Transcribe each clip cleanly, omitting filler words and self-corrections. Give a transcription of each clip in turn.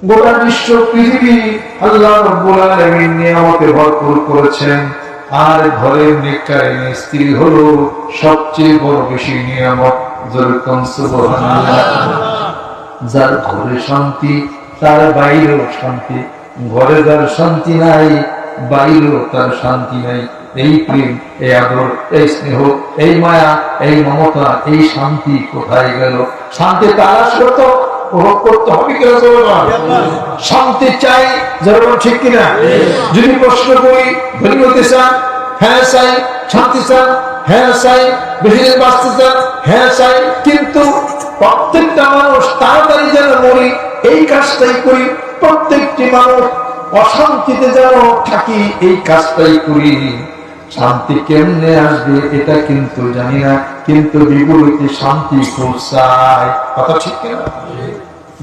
গোটা বিশ্ব পৃথিবী আল্লাহ রাব্বুল আলামিন নিয়ামতে ভরপুর করেছেন, আর ঘরের নেককার স্ত্রী হলো সবচেয়ে বড় বেশি নিয়ামত। যেরকম সুবহানাল্লাহ। যার ঘরে শান্তি তার বাইরেও শান্তি, ঘরে যার শান্তি নাই বাইরেও তার শান্তি নাই। এই প্রেম, এই আদর, এই স্নেহ, এই মায়া, এই মমতা, এই শান্তি কোথায় গেল? শান্তি তালাশ করতো, উপভোগ করতে হবে কিনা? শান্তি চাই, যেরকম ঠিক কিনা? যদি প্রশ্ন করি ধনী হতে চান, হ্যাঁ চাই। শান্তি চান, হ্যাঁ চাই। বেশি দিন বাঁচতে চান, হ্যাঁ চাই। কিন্তু প্রত্যেকটা মানুষ তাড়াতাড়ি যেন মরি এই কাজটাই করি, প্রত্যেকটি মানুষ অশান্তিতে যেন থাকি এই কাজটাই করি। শান্তি কেমনে আসবে এটা কিন্তু জানি না, কিন্তু বিপরীতে শান্তি খুব চাই। কথা ঠিক কিনা?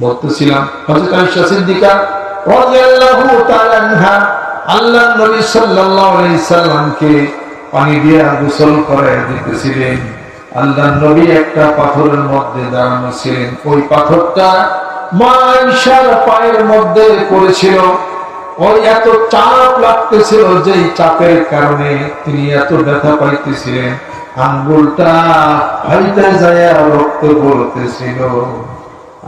বলতেছিলাম হযরত আয়েশা সিদ্দিকা রাদিয়াল্লাহু তাআলা আনহা আল্লাহর নবী সাল্লাল্লাহু আলাইহি সাল্লামকে পানি দিয়ে গোসল করে দিতেছিলেন। আল্লাহর নবী একটা পাথরের মধ্যে দাঁড়ানো ছিলেন, ওই পাথরটা মা আয়েশার পায়ের মধ্যে পড়েছিল। ওই এত চাপ লাগতেছিল, যে চাপের কারণে তিনি এত ব্যথা পাইতেছিলেন, আঙ্গুলটা ফাইতে যায় রক্ত পড়তেছিল।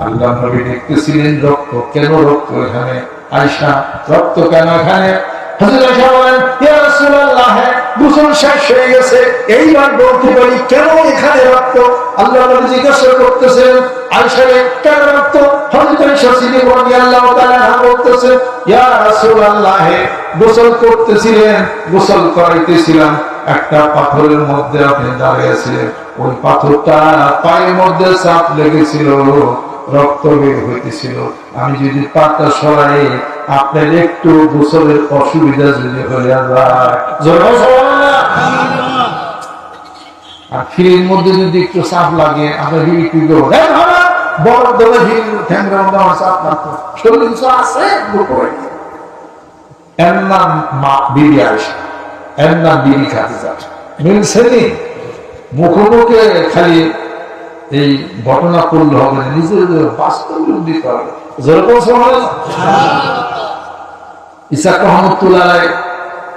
আল্লাহ নবী দেখতেছিলেন রক্ত, কেন রক্ত এখানে? আয়েশা, রক্ত কেন এখানে? হযরত আয়েশা বলেন, ইয়া রাসূলুল্লাহ, গোসল শেষ হয়ে গেছে, এইবার বলতে পারি কেন এখানে রক্ত? আল্লাহ নবী জিজ্ঞাসা করতেছেন, আয়েশা কেন রক্ত? হযরত আয়েশা সিদ্দিকা রাদিয়াল্লাহু তাআলা বলতেছেন, ইয়া রাসূলুল্লাহ, গোসল করতেছিলেন, গোসল করাইতেছিলাম, একটা পাথরের মধ্যে আপনি দাঁড়িয়ে আছেন, ওই পাথরটা পায়ের মধ্যে চাপ লেগেছিল, রক্ত বের হইতেছিল। আমি যদি পাটা সরাই আপনার একটু গোসলের অসুবিধা যদি হয়ে যায়, আর ফিরের মধ্যে যদি একটু চাপ লাগে আপনার বড় দলে চাপ লাগতো, শরীর কিছু আছে এর নাম মা বিবি আয়েশা, এর নাম বিবি খাদিজা। মিলছে নি? মুখোমুখি খালি এই ঘটনা করলে হবে না, নিজের বাস্তব দিতে হবে। যেরকম ইসাক রহমতুল্লাহ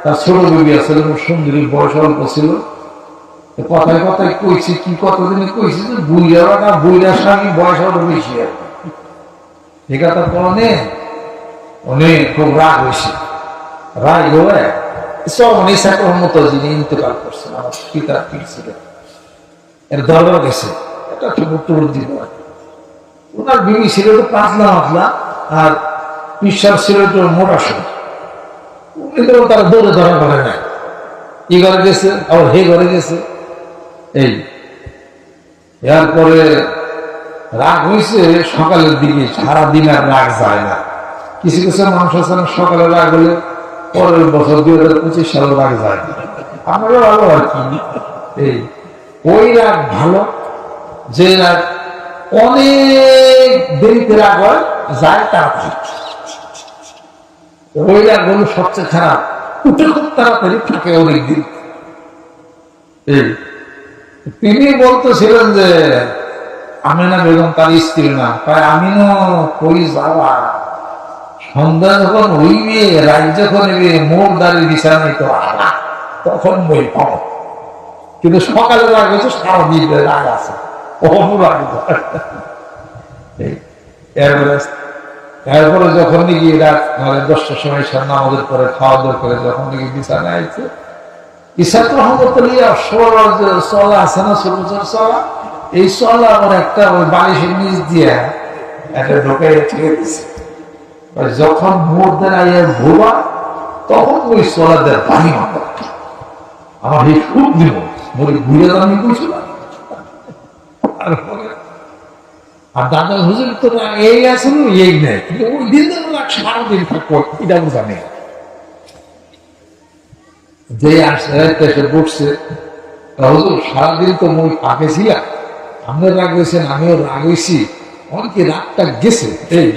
তার ছোট বেবি আছে, সুন্দরী, বয়স অল্প ছিল, কথায় কথায় কইছি, কি কতদিনে কইছি যে বুইরা না বুইরা স্বামী বয়স আরো বেশি, ঠিক আছে। অনেক অনেক খুব রাগ হয়েছে, রাগ হয়ে সব ইসাক রহমতুল্লাহ যিনি ইন্তেকাল করছেন, আমার পিতার পীর ছিলেন, এর দরবার গেছে। ওনার বিবি ছিল একটু পাতলা মাতলা, আর পিসার ছিল একটু মোটা সোটা। তারা দৌড়ে ধরা করে নাই, ই ঘরে গেছে আবার হে ঘরে গেছে। এই এরপরে রাগ হয়েছে সকালের দিকে, সারাদিন আর রাগ যায় না। কিছু কিছু মানুষ আছে না, সকালে রাগ হলে পরের বছর 2025 সালে রাগ যায় না। আমারও ভালো আর কি, এই ওই রাগ ভালো, যে রাগ অনেক দেরিতে রাগ হয়, যায় তাড়াতাড়ি। ওই রাগ হলো সবচেয়ে খারাপ, উঠে খুব তাড়াতাড়ি থাকে অনেকদিন। তিনি বলতেছিলেন যে আমিনা বেগম তার স্ত্রী না, তাই আমিনও কই যাওয়া, সন্ধ্যা যখন হইবে, রাত যখন হইবে, মোর দাঁড়িয়ে বিছানায় তো তখন বই পাবো। কিন্তু সকালে রাগ হয়েছে, সারাদিন রাগ আছে, এরপরে যখন নাকি রাত 10টার সময় নামাজের পরে খাওয়া দাওয়া করে যখন নাকি বিছানায় আইছে, ইসাক রহমতুল্লাহ চলা আছে না, চলা, এই চলা আমার একটা ওই বালিশের নিচ দিয়ে একটা ঢোকাই ঠেকে দিচ্ছে। যখন মোট দেয় ভোবা, তখন ওই চলা দেয় পানি মাথা, আমার এই খুব দিব ঘুরে আমি বুঝলাম। আর দাদা হুজুর তো এই আছে এই নেই, কিন্তু ওই দিন সারাদিন থাকবো এটা বোঝা নেই। যে আসে বসছে, হুজুর সারাদিন তো মই ফাঁকে ছিলাম, আপনি রাগ হয়েছেন, আমিও রাগ হয়েছি, অনেকে রাগটা গেছে। এই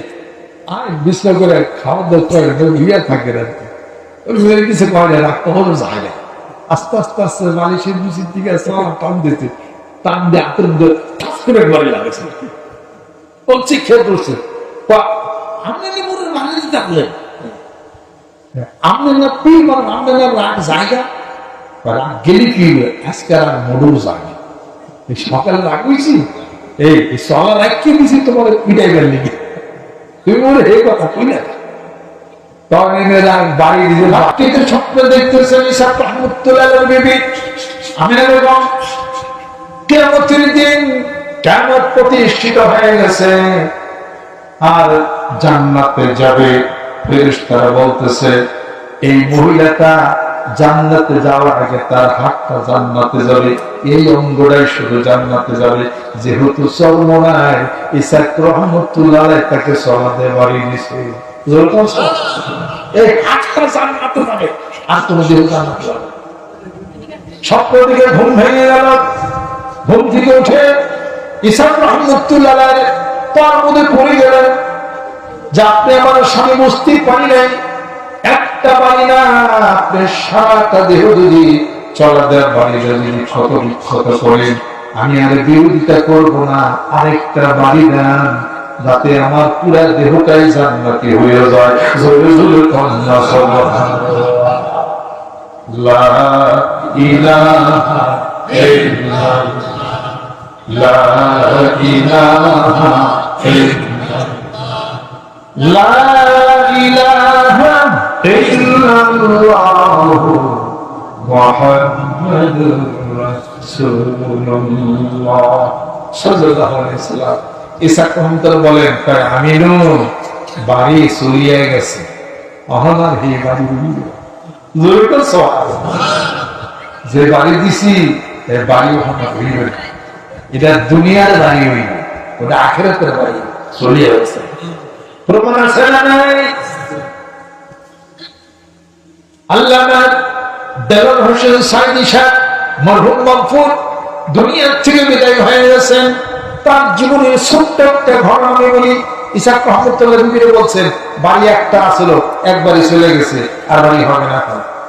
আর বিশ্রাম করে খাওয়া দাওয়া ইয়া থাকে কিছু পাওয়া যায়, রাগ কখনো যায় না। আস্তে আস্তে আস্তে বালিশের নিচের দিকে টান দিতে, টান দিয়ে হাতের মধ্যে ঠাস করে বাড়ি লাগেছে, চিক্ষে করছে। আপনি মনের বাড়ি থাকলে আপনি না পি মানে আপনি না রাগ জায়গা রাগ গেলে কি আজকে আর মডুল জায়গা এই সকালে রাগ হয়েছি এই সলা রাখকে দিছি তোমার পিটাই গেল নাকি তুমি বলে এই কথা কই না বাড়ি দিয়ে বাকিতে স্বপ্ন দেখতেছেন ইসা রহমতুল্লাহ বিবি আমিনা বেগম কিয়ামতের দিন কিয়ামত প্রতিষ্ঠিত হয়ে গেছে আর জান্নাতে যাবে ফেরেশতারা বলতেছে এই মহিলাটা জান্নাতে যাওয়ার আগে তার হাতটা জান্নাতে যাবে এই অঙ্গটাই শুধু জান্নাতে যাবে যেহেতু চর্মনায় ইসা রহমতুল্লাহ তাকে সলাতে বাড়ি দিছে এই হাতটা জান্নাতে যাবে আর তুমি দেহ জান্নাতে যাবে স্বপ্ন দিকে ঘুম ভেঙে গেল ঘুম থেকে উঠে ইসা রহমতুল্লাহ তার মধ্যে পড়ে গেলেন যে আপনি আমার স্বামী বুঝতে পারি নাই একটা বাড়ি না আপনি সারাটা দেহ যদি চলা দেওয়ার বাড়ি যদি ক্ষত বিক্ষত করেন আমি আর বিরোধিতা করব না আরেকটা বাড়ি দেন যাতে আমার পুরা দেহটাই জান্নাতি হয়ে যায় জোরে জোরে কন্যা সুবহানাল্লাহ লা ইলাহা ইল্লাল্লাহ লা ইলাহা ইল্লাল্লাহ লা ইলাহা ইল্লাল্লাহ মুহাম্মাদুর রাসূলুল্লাহ সাল্লাল্লাহু আলাইহি ওয়াসাল্লাম ঈসা রহমতুল্লাহ বলেন আমিনু বাড়ি চুরিয়ে গেছে অহনার হে বাড়ি জোরে সুবহানাল্লাহ যে বাড়ি দিছি এই বাড়ি অহনার হইবে এটা দুনিয়ার বাড়ি হইবে ওটা আখিরাতের বাড়ি চলিয়ে গেছে প্রমাণ আছে না নাই আল্লামা দেওয়ান হোসেন সাইদি সাহেব মরহুম মাগফুর দুনিয়া থেকে বিদায় হয়ে গেছেন তার জীবনের ছোট্ট একটা ঘটনা আমি বলি ঈসা রহমতুল্লাহ বিবিরে বলছেন বাড়ি একটা আসলো একবারই চলে গেছে আর বাড়ি হবে না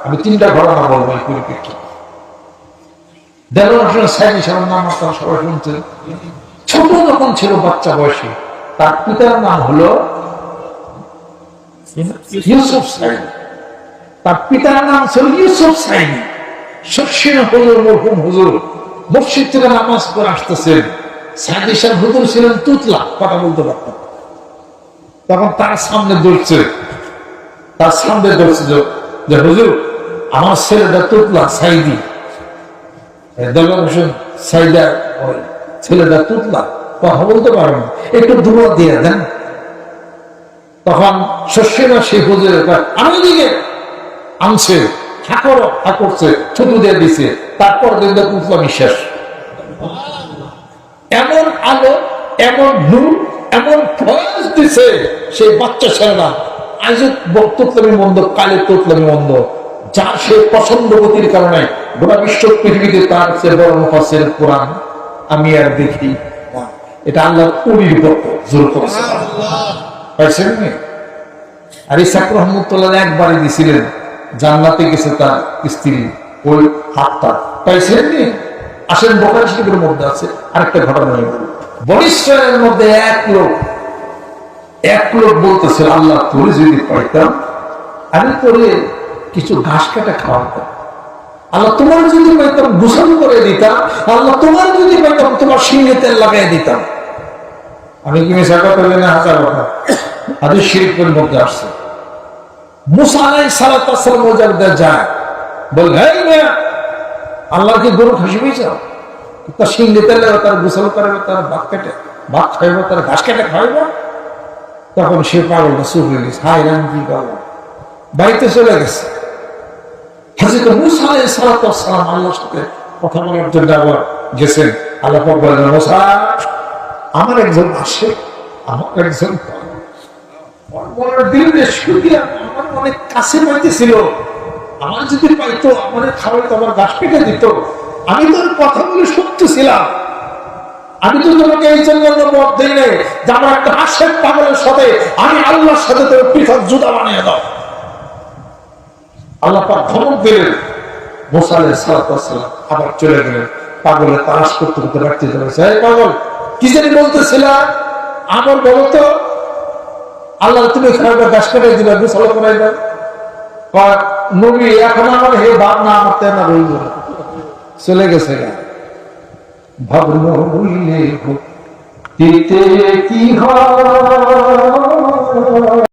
আমি তিনটা ঘটনা বলবো এই পরিপ্রেক্ষিতে দেওয়ান হোসেন সাইদি সাহেবের নাম আপনারা সবাই শুনছেন ছোট যখন ছিল বাচ্চা বয়সে তার পিতার নাম হলো ইউসুফ সাইদি তার পিতার নাম ছিল ইউসুফ সাইদি শর্ষিন হুজুর মরহুম হুজুর মসজিদ থেকে নামাজ পড়ে আসতেছেন সাইদি সাহেব হুজুর ছিলেন তুতলা কথা বলতে পারতেন তখন তার সামনে দৌড়ছে যে হুজুর আমার ছেলেটা তুতলা সাইদি দেওয়ান হোসেন সাইদা ছেলেটা তুতলা কথা বলতে পারে না একটু দোয়া দিয়ে দেন তখন শস্যেরা সেই হুজুরের আমি দিকে আনছে করছে ছুটু দিয়ে দিছে তারপর দেখবে তুতলা বিশ্বাস এমন আলো এমন নূর এমন ফয়েজ দিছে সেই বাচ্চা ছেলেরা আজ তুতলামি মন্দ কালে তুতলামি মন্দ যা সে পছন্দ গতির কারণে গোটা বিশ্ব পৃথিবীতে তার চেয়ে বড় মুফাসসির কোরআন আমি আর দেখি এটা আল্লাহর ওলির পক্ষ জোর করছে পাইছেন না আর ঈসা রহমতুল্লাহ একবারই দিছিলেন জান্নাতে গেছে তার স্ত্রী ওই হাতটা পাইছেন না আসেন বুখারী শরীফের মধ্যে আছে আরেকটা ঘটনা বনী ইসরাইলের মধ্যে এক লোক বলতেছে আল্লাহ তোরে যদি পাইতাম আমি তোরে কিছু ঘাস কাটা খাওয়াতাম আল্লাহ তোমার যদি পাইতাম গোসল করে দিতাম আল্লাহ তোমার যদি পাইতাম তোমার শিঙে তেল লাগাই দিতাম আমি কি মিশা কথা বলি না হাজার কথা হাদিস শরীফের মধ্যে আসছে মুসা আলাইহিস সালাতু ওয়াস সালাম ওজারদা যায় বল হে মিয়া আল্লাহ কি গরু খাসি পেয়েছো তার শিঙে তেল তার গোসল করে তার ভাত খাইব তার ঘাস কেটে খাইব তখন সে পাগল না চুপ হয়ে গেছে হাই রাম কি পাগল বাড়িতে চলে গেছে হযরত মুসা আলাইহিস সালাতু ওয়াস সালাম আল্লাহর সাথে কথা বলার জন্য আবার গেছেন আল্লাহ পাক বলেন মুসা আমার একজন আসে আমার একজন আমার অনেক কাছে পাইতেছিল আমার যদি পাইতো আমাদের খাবার তোমার গাছ কেটে দিত আমি তোর কথাগুলো শুনতেছিলাম আমি তো তোমাকে এই জন্য মত দিই নাই যে আমার একটা আশেক পাগলের সাথে আমি আল্লাহর সাথে তোর পৃথক জুতা বানিয়ে দাও আল্লাহ পাক ধমক দিলেন মুসা আলাইহিস সালাতু ওয়াস সালাম আবার চলে গেলেন পাগলের তালাশ করতে করতে বাড়তে চলেছে এই পাগল কি জানি বলতেছিলাম আমার বলো তো আল্লাহ তুমি এখানে গাছ কাটাই দিবা, গোসল করাই দাও। নবী এখন আমার হে বাপ না আমার তেনা রইল, চলে গেছে গা। ভাবলো বললে দিতে কি হয়।